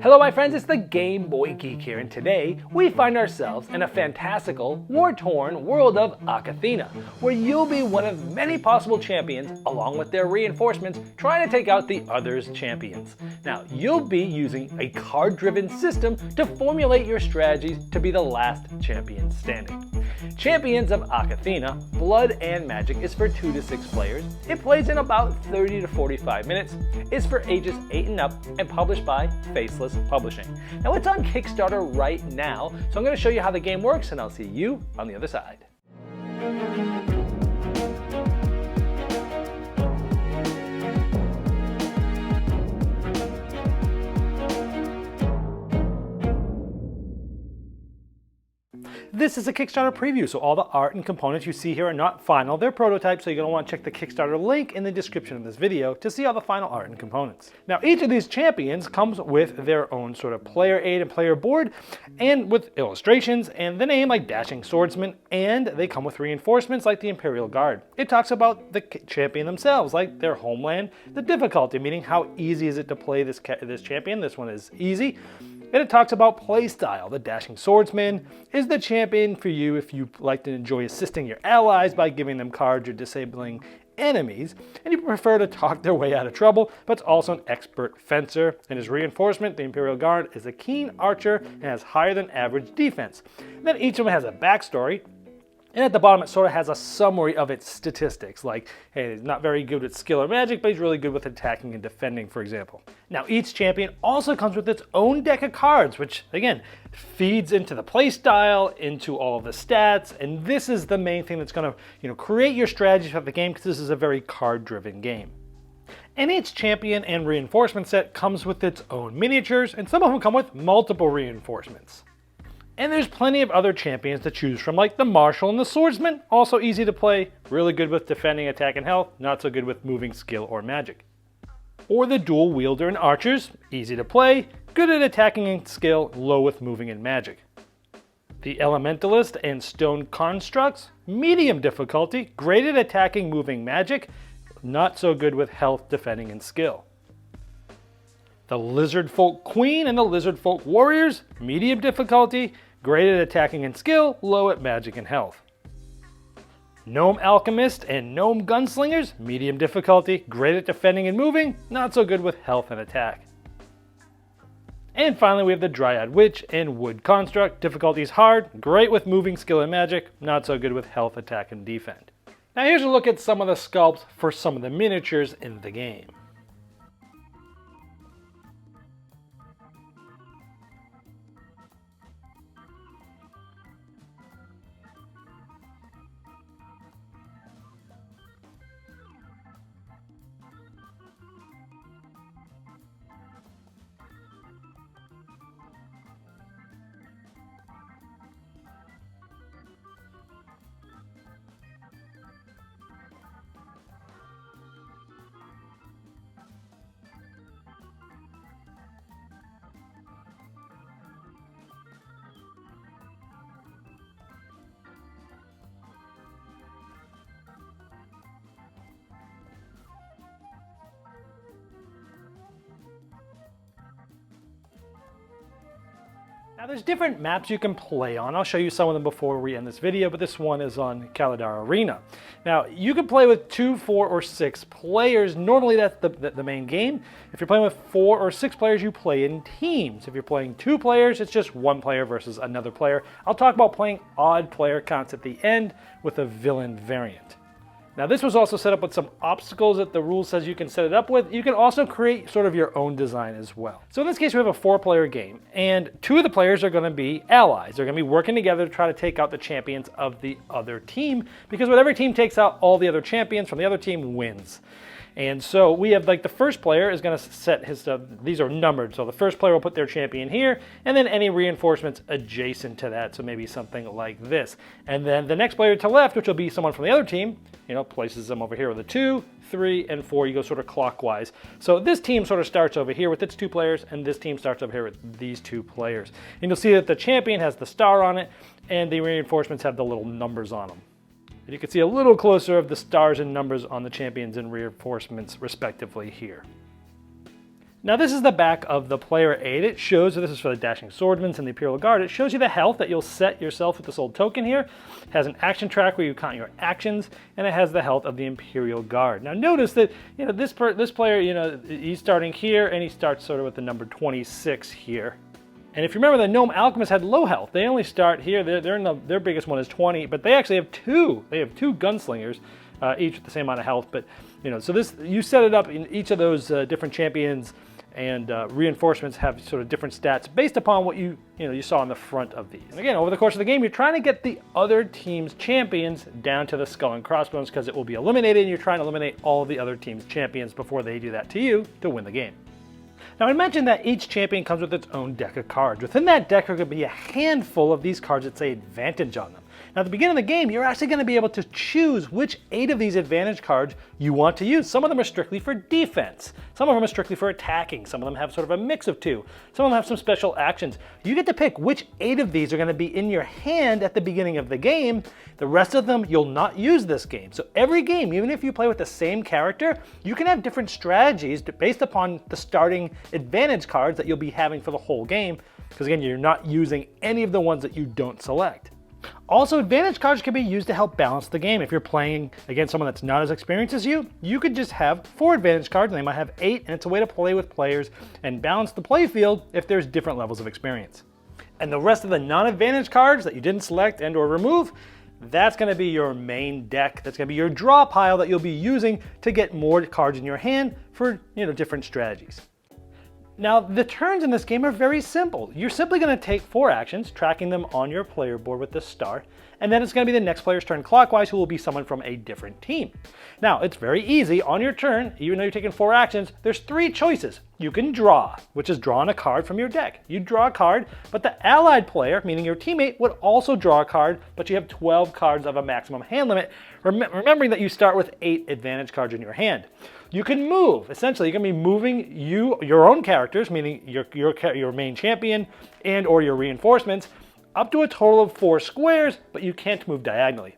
Hello my friends, it's the Game Boy Geek here, and today we find ourselves in a fantastical, war-torn world of Akathena, where you'll be one of many possible champions, along with their reinforcements, trying to take out the other's champions. Now, you'll be using a card-driven system to formulate your strategies to be the last champion standing. Champions of Akathena, Blood and Magic is for 2 to 6 players. It plays in about 30 to 45 minutes, is for ages 8 and up, and published by Faceless Publishing. Now it's on Kickstarter right now, so I'm going to show you how the game works, and I'll see you on the other side. This is a Kickstarter preview, so all the art and components you see here are not final. They're prototypes, so you're going to want to check the Kickstarter link in the description of this video to see all the final art and components. Now, each of these champions comes with their own sort of player aid and player board, and with illustrations and the name like Dashing Swordsman, and they come with reinforcements like the Imperial Guard. It talks about the champion themselves, like their homeland, the difficulty, meaning how easy is it to play this champion. This one is easy. And it talks about playstyle. The Dashing Swordsman is the champion for you if you like to enjoy assisting your allies by giving them cards or disabling enemies, and you prefer to talk their way out of trouble, but it's also an expert fencer. And his reinforcement, the Imperial Guard, is a keen archer and has higher than average defense. And then each of them has a backstory. And at the bottom, it sort of has a summary of its statistics, like, hey, he's not very good at skill or magic, but he's really good with attacking and defending, for example. Now, each champion also comes with its own deck of cards, which, again, feeds into the playstyle, into all of the stats, and this is the main thing that's going to, create your strategies for the game, because this is a very card-driven game. And each champion and reinforcement set comes with its own miniatures, and some of them come with multiple reinforcements. And there's plenty of other champions to choose from, like the Marshal and the Swordsman, also easy to play, really good with defending, attack, and health, not so good with moving, skill, or magic. Or the Dual Wielder and Archers, easy to play, good at attacking and skill, low with moving and magic. The Elementalist and Stone Constructs, medium difficulty, great at attacking, moving, magic, not so good with health, defending, and skill. The Lizard Folk Queen and the Lizard Folk Warriors, medium difficulty, great at attacking and skill, low at magic and health. Gnome Alchemist and Gnome Gunslingers, medium difficulty, great at defending and moving, not so good with health and attack. And finally we have the Dryad Witch and Wood Construct, difficulty is hard, great with moving, skill, and magic, not so good with health, attack, and defend. Now here's a look at some of the sculpts for some of the miniatures in the game. Now there's different maps you can play on. I'll show you some of them before we end this video, but this one is on Kaladar Arena. Now you can play with 2, 4, or 6 players. Normally that's the main game. If you're playing with 4 or 6 players, you play in teams. If you're playing 2 players, it's just 1 player versus another player. I'll talk about playing odd player counts at the end with a villain variant. Now this was also set up with some obstacles that the rule says you can set it up with. You can also create sort of your own design as well. So in this case we have a 4-player game, and 2 of the players are going to be allies. They're going to be working together to try to take out the champions of the other team, because whatever team takes out all the other champions from the other team wins. And so we have, like, the first player is going to set his, these are numbered, so the first player will put their champion here, and then any reinforcements adjacent to that, so maybe something like this. And then the next player to left, which will be someone from the other team, places them over here with a 2, 3, and 4. You go sort of clockwise. So this team sort of starts over here with its 2 players, and this team starts over here with these 2 players. And you'll see that the champion has the star on it, and the reinforcements have the little numbers on them. And you can see a little closer of the stars and numbers on the champions and reinforcements respectively here. Now this is the back of the player aid. It shows, so this is for the Dashing Swordsmen and the Imperial Guard, it shows you the health that you'll set yourself with this old token here. It has an action track where you count your actions, and it has the health of the Imperial Guard. Now notice that, this player, he's starting here, and he starts sort of with the number 26 here. And if you remember, the Gnome Alchemists had low health. They only start here, their biggest one is 20, but they actually have two. They have two gunslingers, each with the same amount of health. But, so you set it up in each of those different champions, and reinforcements have sort of different stats based upon what you saw on the front of these. And again, over the course of the game, you're trying to get the other team's champions down to the skull and crossbones because it will be eliminated, and you're trying to eliminate all of the other team's champions before they do that to you to win the game. Now I mentioned that each champion comes with its own deck of cards. Within that deck are going to be a handful of these cards that say advantage on them. Now at the beginning of the game, you're actually going to be able to choose which 8 of these advantage cards you want to use. Some of them are strictly for defense. Some of them are strictly for attacking. Some of them have sort of a mix of two. Some of them have some special actions. You get to pick which 8 of these are going to be in your hand at the beginning of the game. The rest of them you'll not use this game. So every game, even if you play with the same character, you can have different strategies based upon the starting advantage cards that you'll be having for the whole game. Because again, you're not using any of the ones that you don't select. Also, advantage cards can be used to help balance the game. If you're playing against someone that's not as experienced as you, you could just have 4 advantage cards, and they might have 8, and it's a way to play with players and balance the play field if there's different levels of experience. And the rest of the non-advantage cards that you didn't select and or remove, that's going to be your main deck. That's going to be your draw pile that you'll be using to get more cards in your hand for different strategies. Now, the turns in this game are very simple. You're simply going to take 4 actions, tracking them on your player board with the star, and then it's going to be the next player's turn clockwise, who will be someone from a different team. Now, it's very easy. On your turn, even though you're taking 4 actions, there's 3 choices. You can draw, which is drawing a card from your deck. You draw a card, but the allied player, meaning your teammate, would also draw a card, but you have 12 cards of a maximum hand limit, remembering that you start with 8 advantage cards in your hand. You can move. Essentially, you're going to be moving your own characters, meaning your main champion and or your reinforcements, up to a total of 4 squares, but you can't move diagonally.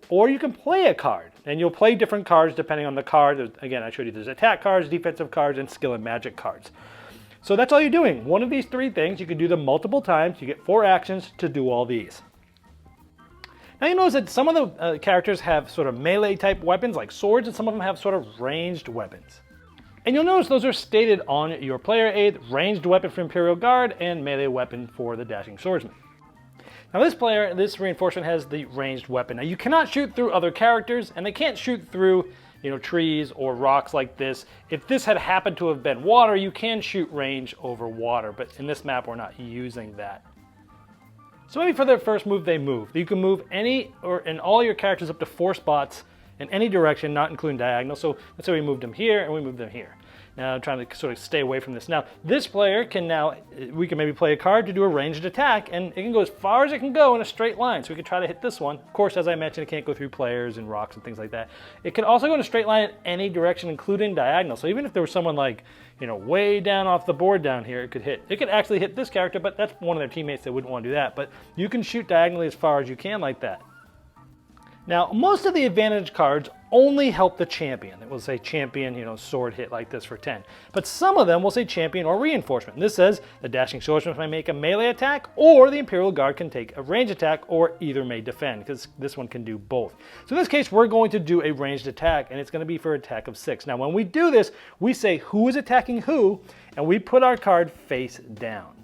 Or you can play a card, and you'll play different cards depending on the card. Again, I showed you there's attack cards, defensive cards, and skill and magic cards. So that's all you're doing. One of these 3 things, you can do them multiple times. You get 4 actions to do all these. Now you notice that some of the characters have sort of melee type weapons like swords, and some of them have sort of ranged weapons. And you'll notice those are stated on your player aid: ranged weapon for Imperial Guard and melee weapon for the Dashing Swordsman. Now this reinforcement has the ranged weapon. Now you cannot shoot through other characters, and they can't shoot through trees or rocks like this. If this had happened to have been water, you can shoot range over water, but in this map we're not using that. So maybe for their first move, they move. You can move in all your characters up to 4 spots in any direction, not including diagonal. So let's say we moved them here and we moved them here. Now I'm trying to sort of stay away from this. Now this player we can maybe play a card to do a ranged attack, and it can go as far as it can go in a straight line. So we could try to hit this one. Of course, as I mentioned, it can't go through players and rocks and things like that. It can also go in a straight line in any direction, including diagonal. So even if there was someone like, way down off the board down here, it could hit. It could actually hit this character, but that's one of their teammates that wouldn't want to do that. But you can shoot diagonally as far as you can like that. Now, most of the advantage cards only help the champion. It will say champion, sword hit like this for 10. But some of them will say champion or reinforcement. This says the Dashing Swordsman may make a melee attack, or the Imperial Guard can take a range attack, or either may defend, because this one can do both. So in this case, we're going to do a ranged attack, and it's going to be for an attack of 6. Now, when we do this, we say who is attacking who, and we put our card face down.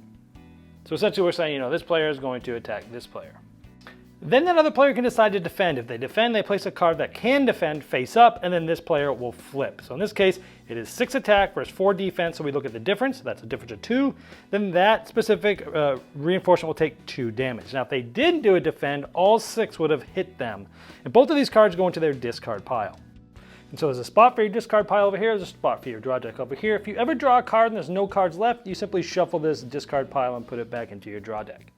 So essentially we're saying, this player is going to attack this player. Then that other player can decide to defend. If they defend, they place a card that can defend face up, and then this player will flip. So in this case, it is 6 attack versus 4 defense, so we look at the difference. That's a difference of 2. Then that specific reinforcement will take 2 damage. Now if they didn't do a defend, all 6 would have hit them. And both of these cards go into their discard pile. And so there's a spot for your discard pile over here, there's a spot for your draw deck over here. If you ever draw a card and there's no cards left, you simply shuffle this discard pile and put it back into your draw deck.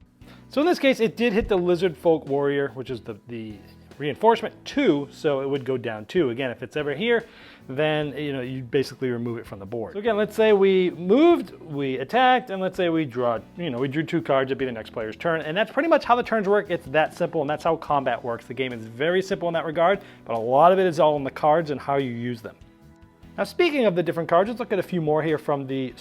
So in this case, it did hit the Lizard Folk Warrior, which is the reinforcement 2, so it would go down 2. Again, if it's ever here, then you basically remove it from the board. So again, let's say we moved, we attacked, and let's say we we drew 2 cards, it'd be the next player's turn. And that's pretty much how the turns work. It's that simple, and that's how combat works. The game is very simple in that regard, but a lot of it is all in the cards and how you use them. Now speaking of the different cards, let's look at a few more here from the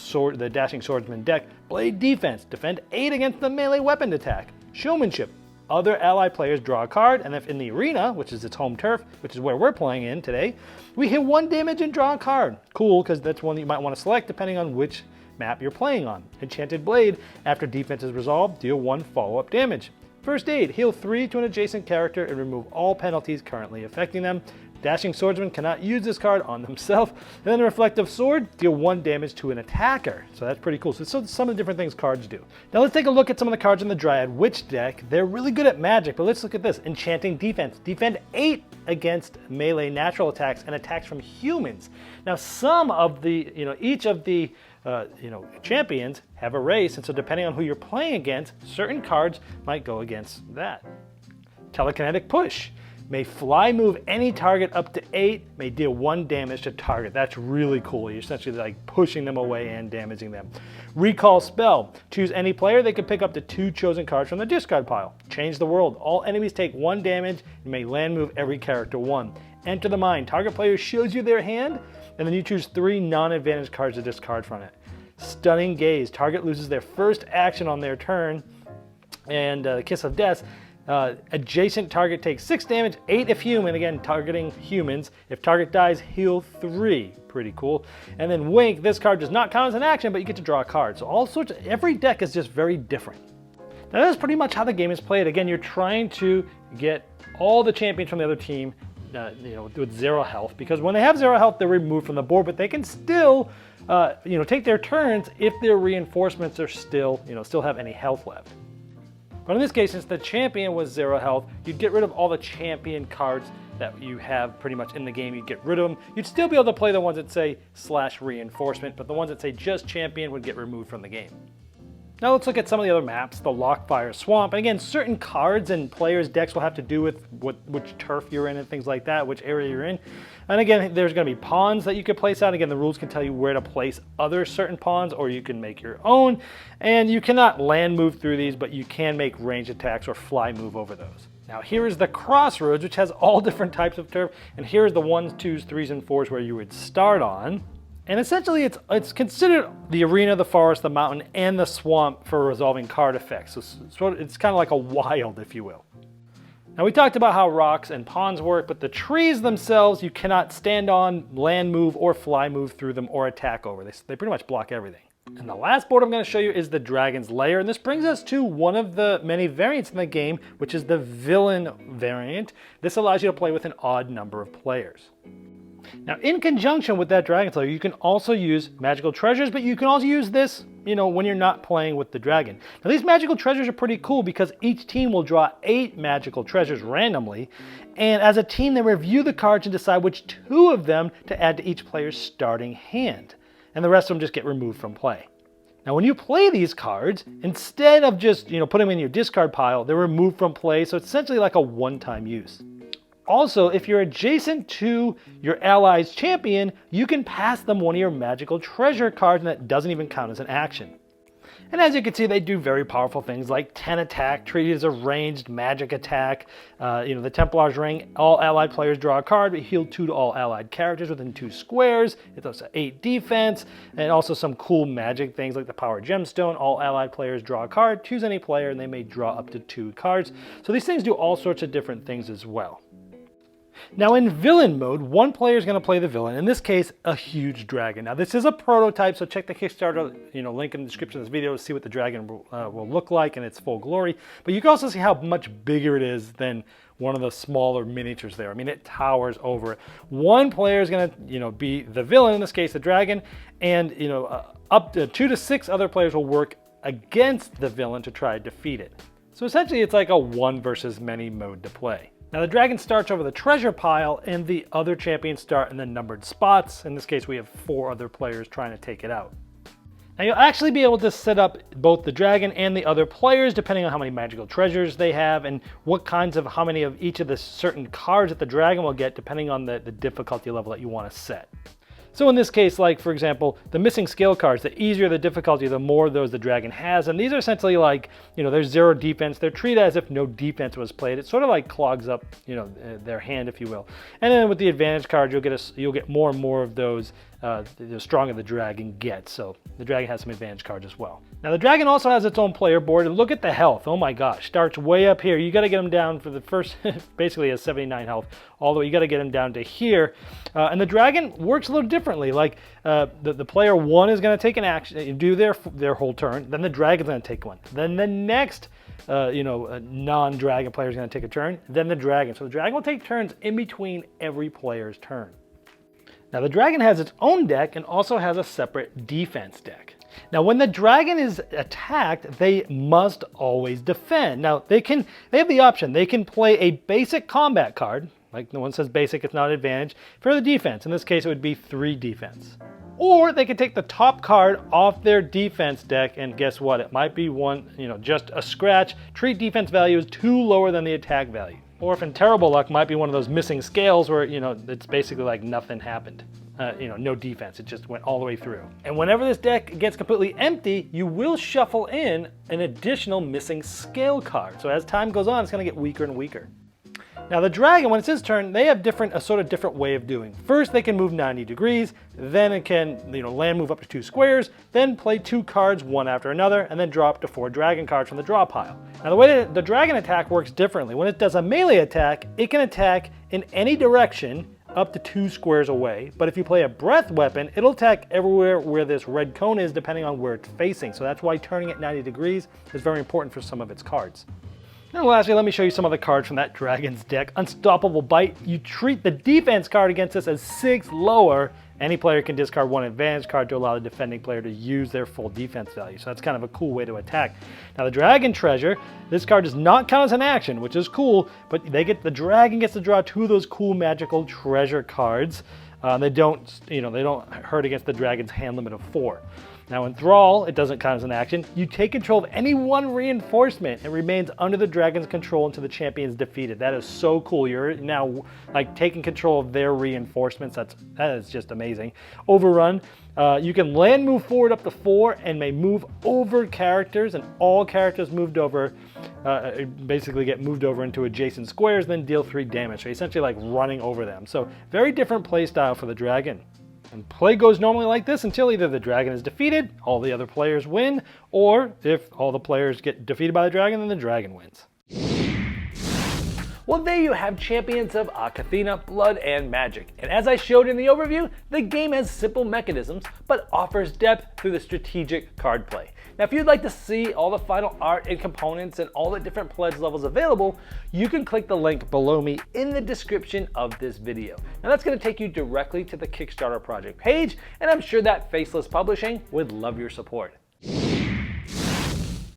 Dashing Swordsman deck. Blade Defense, defend 8 against the melee weapon attack. Showmanship, other ally players draw a card, and if in the arena, which is its home turf, which is where we're playing in today, we hit 1 damage and draw a card. Cool, because that's one that you might want to select depending on which map you're playing on. Enchanted Blade, after defense is resolved, deal 1 follow-up damage. First Aid, heal 3 to an adjacent character and remove all penalties currently affecting them. Dashing Swordsman cannot use this card on themselves. And then the Reflective Sword, deal 1 damage to an attacker. So that's pretty cool. So some of the different things cards do. Now let's take a look at some of the cards in the Dryad Witch deck. They're really good at magic, but let's look at this. Enchanting Defense, defend 8 against melee natural attacks and attacks from humans. Now some of the, each of the champions have a race, and so depending on who you're playing against, certain cards might go against that. Telekinetic Push. May fly move any target up to 8, may deal 1 damage to target. That's really cool. You're essentially like pushing them away and damaging them. Recall Spell. Choose any player. They can pick up to 2 chosen cards from the discard pile. Change the world. All enemies take 1 damage and may land move every character 1. Enter the Mind. Target player shows you their hand, and then you choose 3 non-advantage cards to discard from it. Stunning Gaze. Target loses their first action on their turn, and Kiss of Death. Adjacent target takes 6 damage, 8 if human, again targeting humans. If target dies, heal 3. Pretty cool. And then Wink, this card does not count as an action, but you get to draw a card. So every deck is just very different. Now that's pretty much how the game is played. Again, you're trying to get all the champions from the other team with 0 health, because when they have 0 health, they're removed from the board, but they can still take their turns if their reinforcements are still have any health left. But in this case, since the champion was 0 health, you'd get rid of all the champion cards that you have pretty much in the game. You'd get rid of them. You'd still be able to play the ones that say /reinforcement, but the ones that say just champion would get removed from the game. Now let's look at some of the other maps, the Lockfire Swamp. And again, certain cards and players' decks will have to do with which turf you're in and things like that, which area you're in. And again, there's going to be pawns that you could place out. Again, the rules can tell you where to place other certain pawns, or you can make your own. And you cannot land move through these, but you can make range attacks or fly move over those. Now here is the Crossroads, which has all different types of turf. And here's the 1s, 2s, 3s, and 4s where you would start on. And essentially, it's considered the arena, the forest, the mountain, and the swamp for resolving card effects. So it's kind of like a wild, if you will. Now we talked about how rocks and ponds work, but the trees themselves, you cannot stand on, land move, or fly move through them, or attack over. They pretty much block everything. And the last board I'm going to show you is the Dragon's Lair, and this brings us to one of the many variants in the game, which is the Villain variant. This allows you to play with an odd number of players. Now, in conjunction with that Dragon's Lair, you can also use magical treasures, but you can also use this, when you're not playing with the dragon. Now, these magical treasures are pretty cool because each team will draw 8 magical treasures randomly, and as a team, they review the cards and decide which 2 of them to add to each player's starting hand, and the rest of them just get removed from play. Now, when you play these cards, instead of just, putting them in your discard pile, they're removed from play, so it's essentially like a one-time use. Also, if you're adjacent to your ally's champion, you can pass them one of your magical treasure cards, and that doesn't even count as an action. And as you can see, they do very powerful things like 10 attack, treated as a ranged magic attack. The Templar's Ring, all allied players draw a card, but heal 2 to all allied characters within 2 squares. It's also 8 defense, and also some cool magic things like the Power Gemstone. All allied players draw a card, choose any player, and they may draw up to 2 cards. So these things do all sorts of different things as well. Now in villain mode, one player is going to play the villain, in this case, a huge dragon. Now this is a prototype, so check the Kickstarter link in the description of this video to see what the dragon will look like in its full glory. But you can also see how much bigger it is than one of the smaller miniatures there. I mean, it towers over it. One player is going to be the villain, in this case the dragon, and up to 2 to 6 other players will work against the villain to try to defeat it. So essentially it's like a 1 versus many mode to play. Now the dragon starts over the treasure pile, and the other champions start in the numbered spots. In this case, we have 4 other players trying to take it out. Now you'll actually be able to set up both the dragon and the other players depending on how many magical treasures they have and how many of each of the certain cards that the dragon will get depending on the difficulty level that you want to set. So in this case, like for example, the missing skill cards, the easier the difficulty, the more of those the dragon has. And these are essentially like, there's 0 defense. They're treated as if no defense was played. It sort of like clogs up, their hand, if you will. And then with the advantage card, you'll get more and more of those the stronger the dragon gets. So the dragon has some advantage cards as well. Now the dragon also has its own player board, and look at the health. Oh my gosh, starts way up here. You got to get him down for the first, basically has 79 health, all the way you got to get him down to here. And the dragon works a little differently. Like the player 1 is going to take an action, do their whole turn. Then the dragon's going to take one. Then the next non-dragon player is going to take a turn. Then the dragon. So the dragon will take turns in between every player's turn. Now the dragon has its own deck and also has a separate defense deck. Now when the dragon is attacked, they must always defend. Now they have the option, they can play a basic combat card, like the one says basic, it's not an advantage, for the defense. In this case it would be 3 defense. Or they could take the top card off their defense deck, and guess what? It might be one, just a scratch. Treat defense value as 2 lower than the attack value. Or if in terrible luck, might be one of those missing scales where, it's basically like nothing happened. No defense, it just went all the way through. And whenever this deck gets completely empty, you will shuffle in an additional missing scale card. So as time goes on, it's gonna get weaker and weaker. Now the dragon, when it's his turn, they have a sort of different way of doing. First, they can move 90 degrees, then it can, land move up to 2 squares, then play 2 cards one after another, and then draw up to 4 dragon cards from the draw pile. Now the way the dragon attack works differently. When it does a melee attack, it can attack in any direction up to 2 squares away, but if you play a breath weapon, it'll attack everywhere where this red cone is, depending on where it's facing. So that's why turning it 90 degrees is very important for some of its cards. And lastly, let me show you some of the cards from that dragon's deck. Unstoppable Bite. You treat the defense card against this as 6 lower. Any player can discard 1 advantage card to allow the defending player to use their full defense value. So that's kind of a cool way to attack. Now the Dragon Treasure, this card does not count as an action, which is cool, but the dragon gets to draw 2 of those cool magical treasure cards. They don't hurt against the dragon's hand limit of 4. Now in Thrall, it doesn't count as an action. You take control of any 1 reinforcement and remains under the dragon's control until the champion is defeated. That is so cool. You're now like taking control of their reinforcements. That is just amazing. Overrun, you can land move forward up to 4 and may move over characters, and all characters moved over basically get moved over into adjacent squares, then deal 3 damage. So essentially like running over them. So very different play style for the dragon. And play goes normally like this until either the dragon is defeated, all the other players win, or if all the players get defeated by the dragon, then the dragon wins. Well, there you have Champions of Akathena, Blood and Magic. And as I showed in the overview, the game has simple mechanisms, but offers depth through the strategic card play. Now, if you'd like to see all the final art and components and all the different pledge levels available, you can click the link below me in the description of this video. Now, that's going to take you directly to the Kickstarter project page, and I'm sure that Faceless Publishing would love your support.